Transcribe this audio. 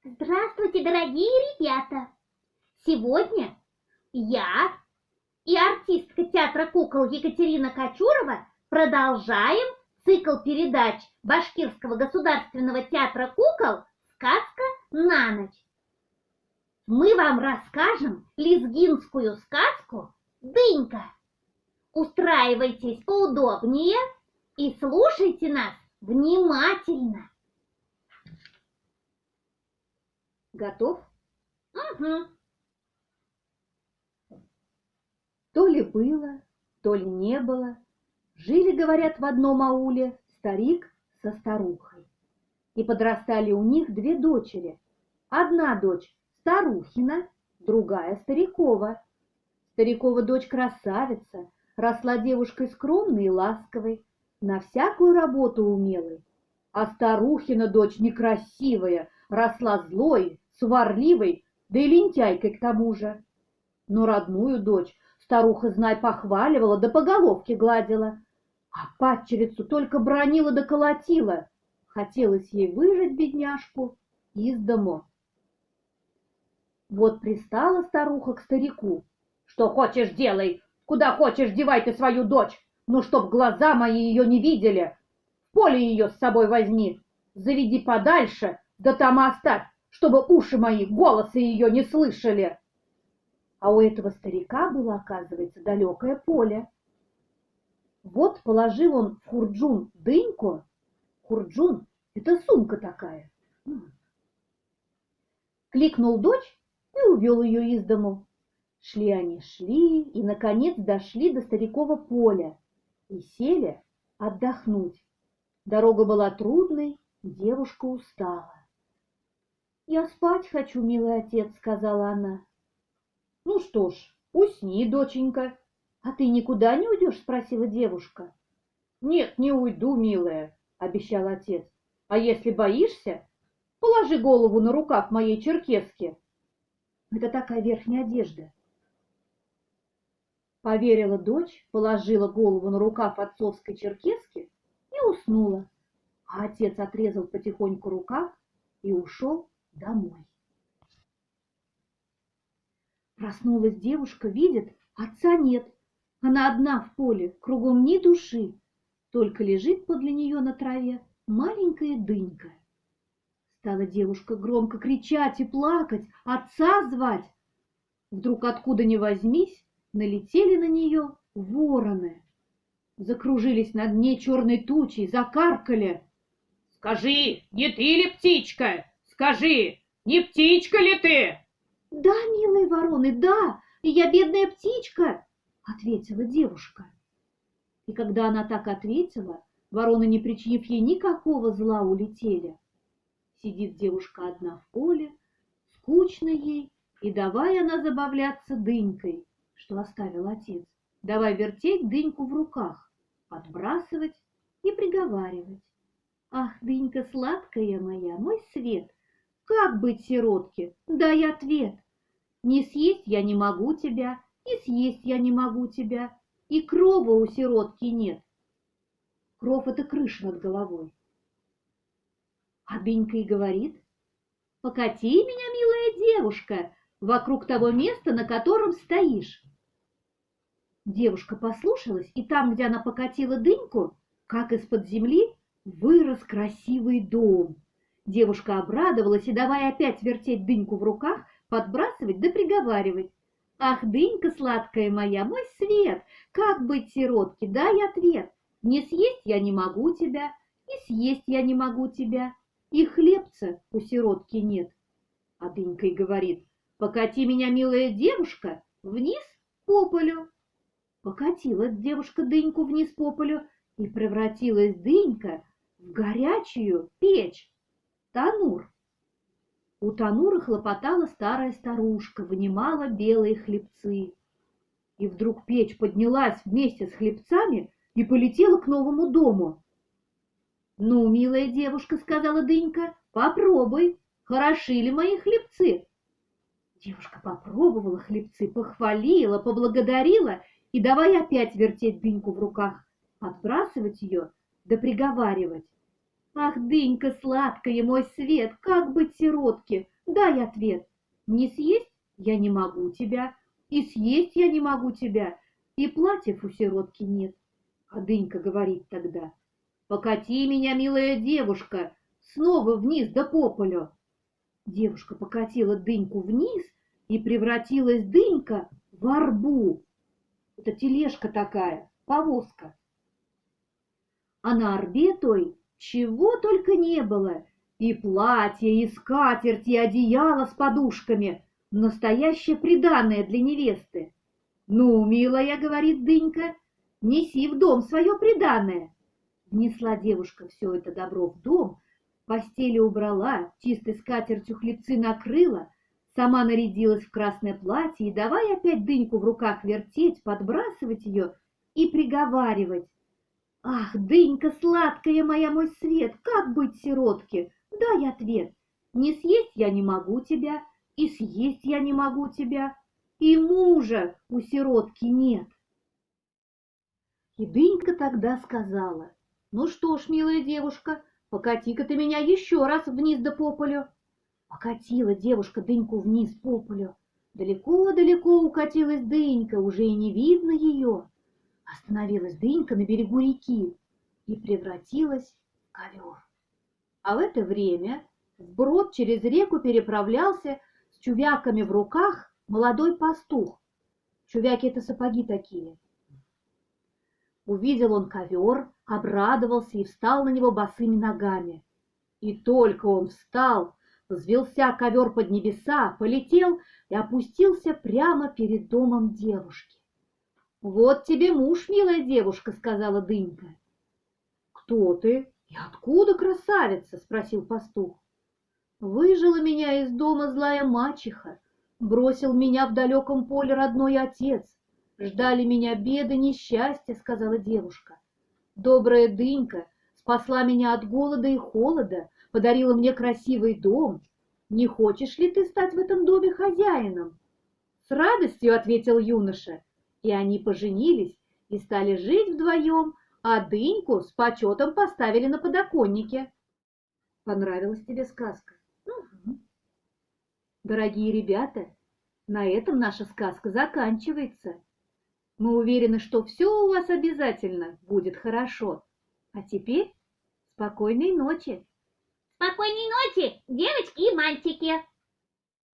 Здравствуйте, дорогие ребята! Сегодня я и артистка театра кукол Екатерина Кочурова продолжаем цикл передач Башкирского государственного театра кукол «Сказка на ночь». Мы вам расскажем лезгинскую сказку «Дынька». Устраивайтесь поудобнее и слушайте нас внимательно. Готов? Угу. То ли было, то ли не было. Жили, говорят, в одном ауле старик со старухой. И подрастали у них две дочери. Одна дочь старухина, другая старикова. Старикова дочь красавица, росла девушкой скромной и ласковой, на всякую работу умелой. А старухина дочь некрасивая, росла злой, сварливой, да и лентяйкой к тому же. Но родную дочь старуха, знай, похваливала, да по головке гладила, а падчерицу только бранила да колотила. Хотелось ей выжить бедняжку из дому. Вот пристала старуха к старику. «Что хочешь, делай, куда хочешь, девай ты свою дочь, ну, чтоб глаза мои ее не видели. В поле ее с собой возьми, заведи подальше, да там оставь, чтобы уши мои голоса ее не слышали». А у этого старика было, оказывается, далекое поле. Вот положил он в хурджун дыньку. Хурджун — это сумка такая. Кликнул дочь и увел ее из дому. Шли они, шли, и, наконец, дошли до старикова поля и сели отдохнуть. Дорога была трудной, девушка устала. «Я спать хочу, милый отец», — сказала она. «Ну что ж, усни, доченька. А ты никуда не уйдешь?» — спросила девушка. «Нет, не уйду, милая», — обещал отец. «А если боишься, положи голову на рукав моей черкески. Это такая верхняя одежда». Поверила дочь, положила голову на рукав отцовской черкески и уснула. А отец отрезал потихоньку рукав и ушел домой. Проснулась девушка, видит, отца нет. Она одна в поле, кругом ни души. Только лежит подле нее на траве маленькая дынька. Стала девушка громко кричать и плакать, отца звать. Вдруг откуда ни возьмись, налетели на нее вороны. Закружились над ней черной тучей, закаркали. «Скажи, не ты ли птичка? Скажи, не птичка ли ты?» «Да, милые вороны, да, я бедная птичка», — ответила девушка. И когда она так ответила, вороны, не причинив ей никакого зла, улетели. Сидит девушка одна в поле, скучно ей, и давай она забавляться дынькой, что оставил отец. Давай вертеть дыньку в руках, подбрасывать и приговаривать. «Ах, дынька сладкая моя, мой свет, как быть сиротке? Дай ответ. Не съесть я не могу тебя, и съесть я не могу тебя, и крова у сиротки нет». Кров — это крыша над головой. А дынька и говорит: «Покати меня, милая девушка, вокруг того места, на котором стоишь». Девушка послушалась, и там, где она покатила дыньку, как из-под земли вырос красивый дом. Девушка обрадовалась и давай опять вертеть дыньку в руках, подбрасывать да приговаривать. «Ах, дынька сладкая моя, мой свет, как быть сиротке? Дай ответ. Не съесть я не могу тебя, и съесть я не могу тебя, и хлебца у сиротки нет». А дынька и говорит: «Покати меня, милая девушка, вниз по полю». Покатила девушка дыньку вниз по полю, и превратилась дынька в горячую печь, танур. У танура хлопотала старая старушка, вынимала белые хлебцы. И вдруг печь поднялась вместе с хлебцами и полетела к новому дому. «Ну, милая девушка, — сказала дынька, — попробуй, хороши ли мои хлебцы». Девушка попробовала хлебцы, похвалила, поблагодарила и давай опять вертеть дыньку в руках, подбрасывать ее да приговаривать: «Ах, дынька сладкая, мой свет, как быть сиротке? Дай ответ. Не съесть я не могу тебя, и съесть я не могу тебя, и платьев у сиротки нет. А дынька говорит тогда: покати меня, милая девушка, снова вниз да по полю. Девушка покатила дыньку вниз, и превратилась дынька в арбу. Это тележка такая, повозка. А на орбе той чего только не было. И платье, и скатерть, и одеяло с подушками. Настоящее приданое для невесты. «Ну, милая, — говорит дынька, — неси в дом свое приданое». Внесла девушка все это добро в дом, постели убрала, чистой скатертью хлебцы накрыла, сама нарядилась в красное платье и давай опять дыньку в руках вертеть, подбрасывать ее и приговаривать: «Ах, дынька сладкая моя, мой свет, как быть сиротке? Дай ответ. Не съесть я не могу тебя, и съесть я не могу тебя, и мужа у сиротки нет». И дынька тогда сказала: «Ну что ж, милая девушка, покати-ка ты меня еще раз вниз да по полю». Покатила девушка дыньку вниз по полю. Далеко-далеко укатилась дынька, уже и не видно ее. Остановилась дынька на берегу реки и превратилась в ковер. А в это время вброд через реку переправлялся с чувяками в руках молодой пастух. Чувяки — это сапоги такие. Увидел он ковер, обрадовался и встал на него босыми ногами. И только он встал, взвился ковер под небеса, полетел и опустился прямо перед домом девушки. «Вот тебе муж, милая девушка, — сказала дынька». «Кто ты и откуда, красавица?» — спросил пастух. «Выжила меня из дома злая мачеха, бросил меня в далеком поле родной отец. Ждали меня беды, несчастья, — сказала девушка. Добрая дынька спасла меня от голода и холода, подарила мне красивый дом. Не хочешь ли ты стать в этом доме хозяином?» «С радостью, — ответил юноша». И они поженились и стали жить вдвоем, а дыньку с почетом поставили на подоконнике. Понравилась тебе сказка? Угу. Дорогие ребята, на этом наша сказка заканчивается. Мы уверены, что все у вас обязательно будет хорошо. А теперь спокойной ночи. Спокойной ночи, девочки и мальчики.